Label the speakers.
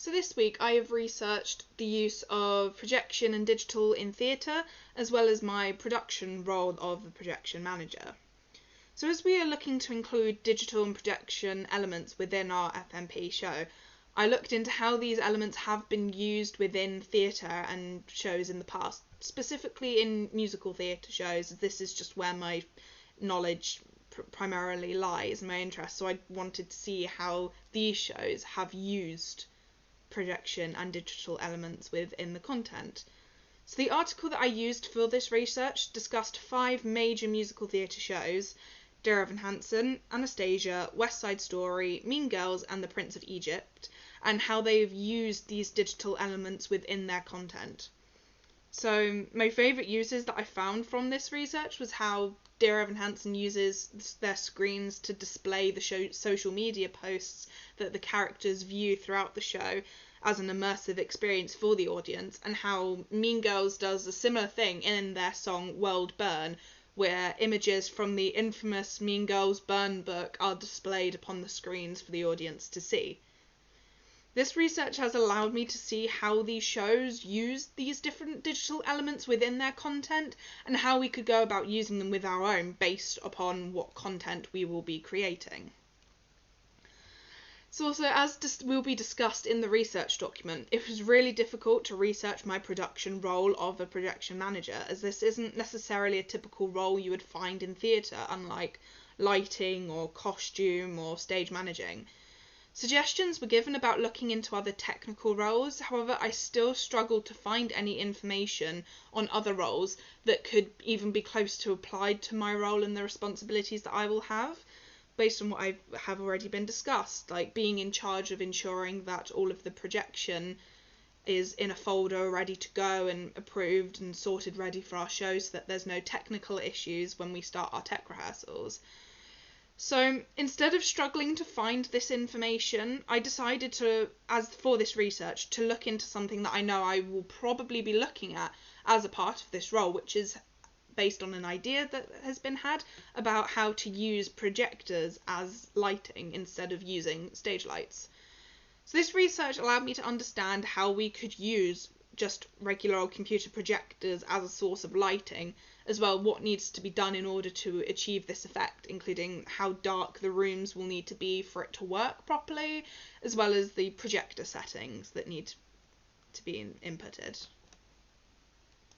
Speaker 1: So this week I have researched the use of projection and digital in theatre, as well as my production role of a projection manager. So as we are looking to include digital and projection elements within our FMP show, I looked into how these elements have been used within theatre and shows in the past, specifically in musical theatre shows. This is just where my knowledge primarily lies, my interest, so I wanted to see how these shows have used projection and digital elements within the content. So the article that I used for this research discussed 5 major musical theatre shows: Dear Evan Hansen, Anastasia, West Side Story, Mean Girls, and The Prince of Egypt, and how they've used these digital elements within their content. So my favourite uses that I found from this research was how Dear Evan Hansen uses their screens to display the social media posts that the characters view throughout the show as an immersive experience for the audience, and how Mean Girls does a similar thing in their song World Burn, where images from the infamous Mean Girls Burn book are displayed upon the screens for the audience to see. This research has allowed me to see how these shows use these different digital elements within their content, and how we could go about using them with our own based upon what content we will be creating. So also, as will be discussed in the research document, it was really difficult to research my production role of a projection manager, as this isn't necessarily a typical role you would find in theatre, unlike lighting or costume or stage managing. Suggestions were given about looking into other technical roles, however I still struggled to find any information on other roles that could even be close to applied to my role and the responsibilities that I will have, based on what I have already been discussed, like being in charge of ensuring that all of the projection is in a folder ready to go and approved and sorted ready for our show, so that there's no technical issues when we start our tech rehearsals. So instead of struggling to find this information, I decided to, as for this research, to look into something that I know I will probably be looking at as a part of this role, which is based on an idea that has been had about how to use projectors as lighting instead of using stage lights. So this research allowed me to understand how we could use just regular old computer projectors as a source of lighting, as well what needs to be done in order to achieve this effect, including how dark the rooms will need to be for it to work properly, as well as the projector settings that need to be inputted.